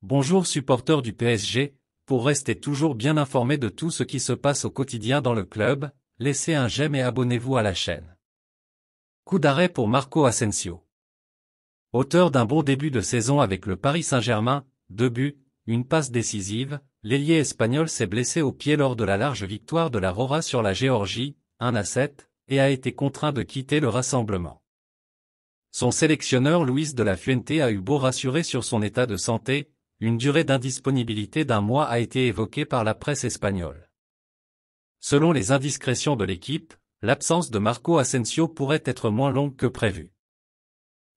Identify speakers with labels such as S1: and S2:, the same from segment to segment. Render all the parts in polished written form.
S1: Bonjour supporters du PSG, pour rester toujours bien informé de tout ce qui se passe au quotidien dans le club, laissez un j'aime et abonnez-vous à la chaîne. Coup d'arrêt pour Marco Asensio. Auteur d'un bon début de saison avec le Paris Saint-Germain, 2 buts, une passe décisive, l'ailier espagnol s'est blessé au pied lors de la large victoire de la Rora sur la Géorgie, 1-7, et a été contraint de quitter le rassemblement. Son sélectionneur Luis de la Fuente a eu beau rassurer sur son état de santé, une durée d'indisponibilité d'1 mois a été évoquée par la presse espagnole. Selon les indiscrétions de l'équipe, l'absence de Marco Asensio pourrait être moins longue que prévu.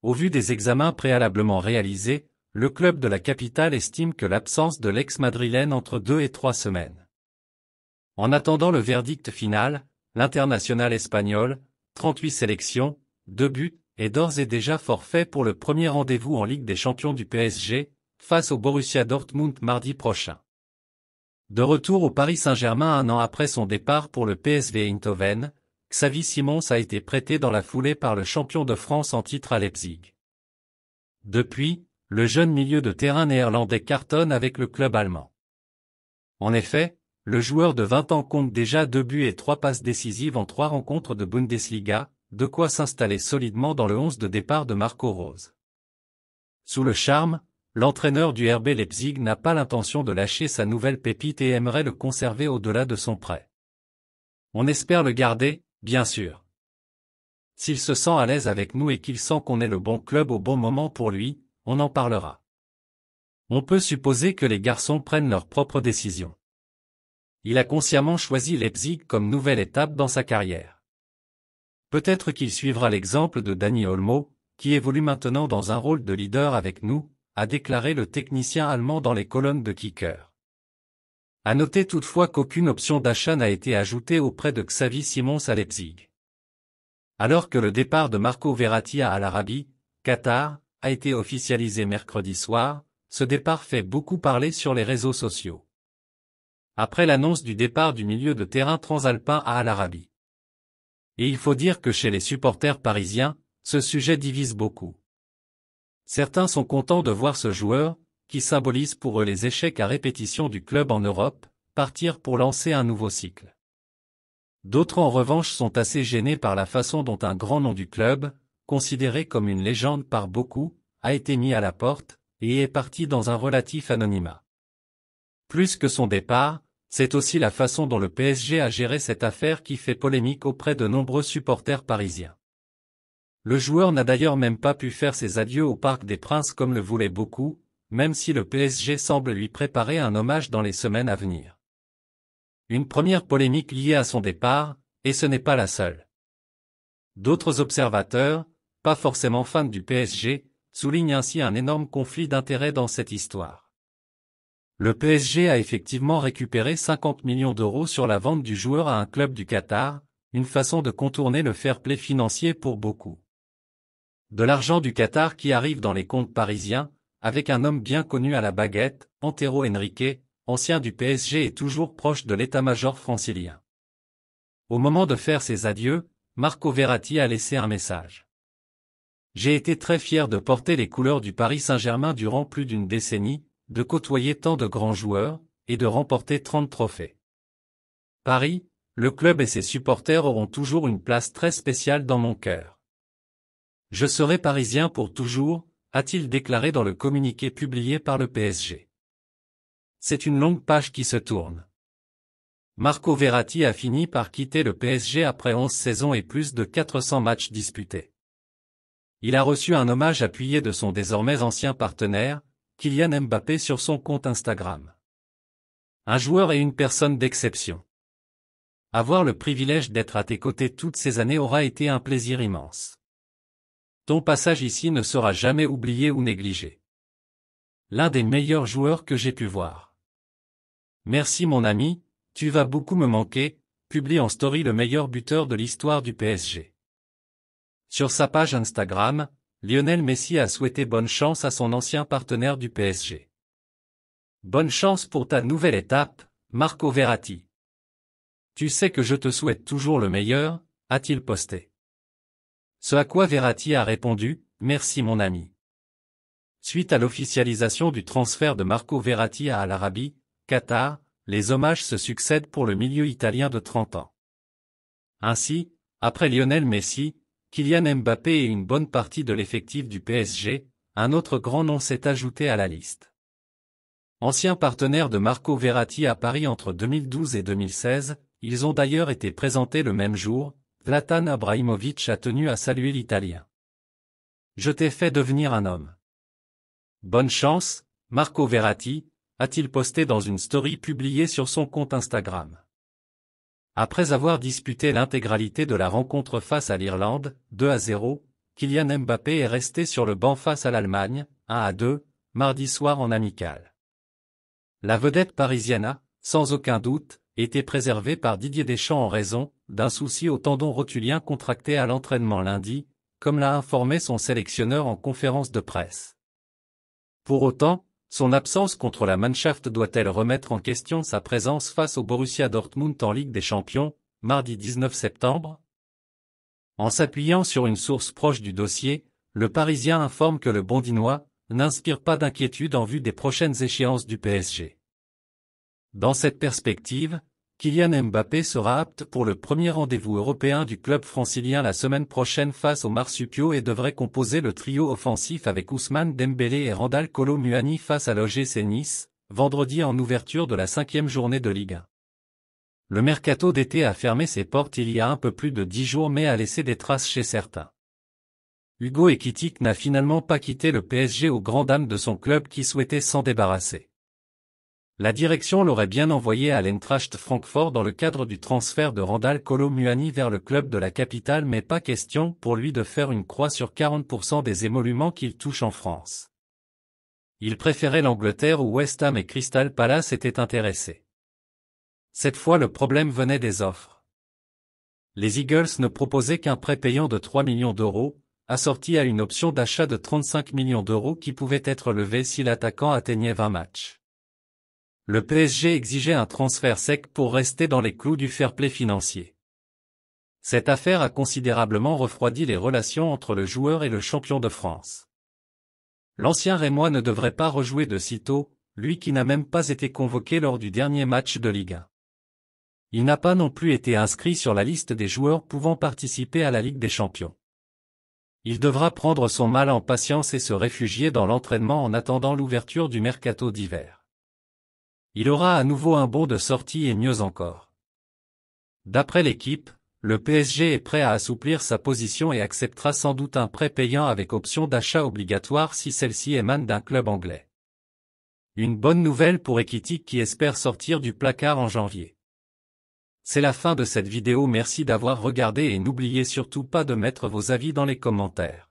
S1: Au vu des examens préalablement réalisés, le club de la capitale estime que l'absence de l'ex-madrilène entre 2 et 3 semaines. En attendant le verdict final, l'international espagnol, 38 sélections, 2 buts, est d'ores et déjà forfait pour le premier rendez-vous en Ligue des Champions du PSG, face au Borussia Dortmund mardi prochain. De retour au Paris Saint-Germain 1 an après son départ pour le PSV Eindhoven, Xavi Simons a été prêté dans la foulée par le champion de France en titre à Leipzig. Depuis, le jeune milieu de terrain néerlandais cartonne avec le club allemand. En effet, le joueur de 20 ans compte déjà 2 buts et 3 passes décisives en 3 rencontres de Bundesliga, de quoi s'installer solidement dans le 11 de départ de Marco Rose. Sous le charme, l'entraîneur du RB Leipzig n'a pas l'intention de lâcher sa nouvelle pépite et aimerait le conserver au-delà de son prêt. On espère le garder, bien sûr. S'il se sent à l'aise avec nous et qu'il sent qu'on est le bon club au bon moment pour lui, on en parlera. On peut supposer que les garçons prennent leurs propres décisions. Il a consciemment choisi Leipzig comme nouvelle étape dans sa carrière. Peut-être qu'il suivra l'exemple de Dani Olmo, qui évolue maintenant dans un rôle de leader avec nous, a déclaré le technicien allemand dans les colonnes de Kicker. À noter toutefois qu'aucune option d'achat n'a été ajoutée auprès de Xavi Simons à Leipzig. Alors que le départ de Marco Verratti à Al Arabi, Qatar, a été officialisé mercredi soir, ce départ fait beaucoup parler sur les réseaux sociaux. Après l'annonce du départ du milieu de terrain transalpin à Al Arabi. Et il faut dire que chez les supporters parisiens, ce sujet divise beaucoup. Certains sont contents de voir ce joueur, qui symbolise pour eux les échecs à répétition du club en Europe, partir pour lancer un nouveau cycle. D'autres en revanche sont assez gênés par la façon dont un grand nom du club, considéré comme une légende par beaucoup, a été mis à la porte, et est parti dans un relatif anonymat. Plus que son départ, c'est aussi la façon dont le PSG a géré cette affaire qui fait polémique auprès de nombreux supporters parisiens. Le joueur n'a d'ailleurs même pas pu faire ses adieux au Parc des Princes comme le voulaient beaucoup, même si le PSG semble lui préparer un hommage dans les semaines à venir. Une première polémique liée à son départ, et ce n'est pas la seule. D'autres observateurs, pas forcément fans du PSG, soulignent ainsi un énorme conflit d'intérêts dans cette histoire. Le PSG a effectivement récupéré 50 millions d'euros sur la vente du joueur à un club du Qatar, une façon de contourner le fair-play financier pour beaucoup. De l'argent du Qatar qui arrive dans les comptes parisiens, avec un homme bien connu à la baguette, Antero Henrique, ancien du PSG et toujours proche de l'état-major francilien. Au moment de faire ses adieux, Marco Verratti a laissé un message. « J'ai été très fier de porter les couleurs du Paris Saint-Germain durant plus d'une décennie, de côtoyer tant de grands joueurs, et de remporter 30 trophées. Paris, le club et ses supporters auront toujours une place très spéciale dans mon cœur. Je serai parisien pour toujours, a-t-il déclaré dans le communiqué publié par le PSG. C'est une longue page qui se tourne. Marco Verratti a fini par quitter le PSG après 11 saisons et plus de 400 matchs disputés. Il a reçu un hommage appuyé de son désormais ancien partenaire, Kylian Mbappé sur son compte Instagram. Un joueur et une personne d'exception. Avoir le privilège d'être à tes côtés toutes ces années aura été un plaisir immense. Ton passage ici ne sera jamais oublié ou négligé. L'un des meilleurs joueurs que j'ai pu voir. Merci mon ami, tu vas beaucoup me manquer, publie en story le meilleur buteur de l'histoire du PSG. Sur sa page Instagram, Lionel Messi a souhaité bonne chance à son ancien partenaire du PSG. Bonne chance pour ta nouvelle étape, Marco Verratti. Tu sais que je te souhaite toujours le meilleur, a-t-il posté. Ce à quoi Verratti a répondu, « Merci mon ami. Suite à l'officialisation du transfert de Marco Verratti à Al Arabi, Qatar, les hommages se succèdent pour le milieu italien de 30 ans. Ainsi, après Lionel Messi, Kylian Mbappé et une bonne partie de l'effectif du PSG, un autre grand nom s'est ajouté à la liste. Ancien partenaire de Marco Verratti à Paris entre 2012 et 2016, ils ont d'ailleurs été présentés le même jour. Zlatan Ibrahimović a tenu à saluer l'Italien. « Je t'ai fait devenir un homme. Bonne chance, Marco Verratti », a-t-il posté dans une story publiée sur son compte Instagram. Après avoir disputé l'intégralité de la rencontre face à l'Irlande, 2-0, Kylian Mbappé est resté sur le banc face à l'Allemagne, 1-2, mardi soir en amical. La vedette parisienne a, sans aucun doute, été préservée par Didier Deschamps en raison d'un souci au tendon rotulien contracté à l'entraînement lundi, comme l'a informé son sélectionneur en conférence de presse. Pour autant, son absence contre la Mannschaft doit-elle remettre en question sa présence face au Borussia Dortmund en Ligue des Champions, mardi 19 septembre? En s'appuyant sur une source proche du dossier, le Parisien informe que le Bondinois n'inspire pas d'inquiétude en vue des prochaines échéances du PSG. Dans cette perspective, Kylian Mbappé sera apte pour le premier rendez-vous européen du club francilien la semaine prochaine face aux Marsupiaux et devrait composer le trio offensif avec Ousmane Dembélé et Randal Kolo Muani face à l'OGC Nice, vendredi en ouverture de la 5e journée de Ligue 1. Le mercato d'été a fermé ses portes il y a un peu plus de 10 jours mais a laissé des traces chez certains. Hugo Ekitike n'a finalement pas quitté le PSG aux grandes dames de son club qui souhaitait s'en débarrasser. La direction l'aurait bien envoyé à l'Eintracht Francfort dans le cadre du transfert de Randal Kolo Muani vers le club de la capitale mais pas question pour lui de faire une croix sur 40% des émoluments qu'il touche en France. Il préférait l'Angleterre où West Ham et Crystal Palace étaient intéressés. Cette fois le problème venait des offres. Les Eagles ne proposaient qu'un prêt payant de 3 millions d'euros, assorti à une option d'achat de 35 millions d'euros qui pouvait être levée si l'attaquant atteignait 20 matchs. Le PSG exigeait un transfert sec pour rester dans les clous du fair-play financier. Cette affaire a considérablement refroidi les relations entre le joueur et le champion de France. L'ancien Rémois ne devrait pas rejouer de sitôt, lui qui n'a même pas été convoqué lors du dernier match de Ligue 1. Il n'a pas non plus été inscrit sur la liste des joueurs pouvant participer à la Ligue des Champions. Il devra prendre son mal en patience et se réfugier dans l'entraînement en attendant l'ouverture du mercato d'hiver. Il aura à nouveau un bon de sortie et mieux encore. D'après l'équipe, le PSG est prêt à assouplir sa position et acceptera sans doute un prêt payant avec option d'achat obligatoire si celle-ci émane d'un club anglais. Une bonne nouvelle pour Ekitike qui espère sortir du placard en janvier. C'est la fin de cette vidéo, merci d'avoir regardé et n'oubliez surtout pas de mettre vos avis dans les commentaires.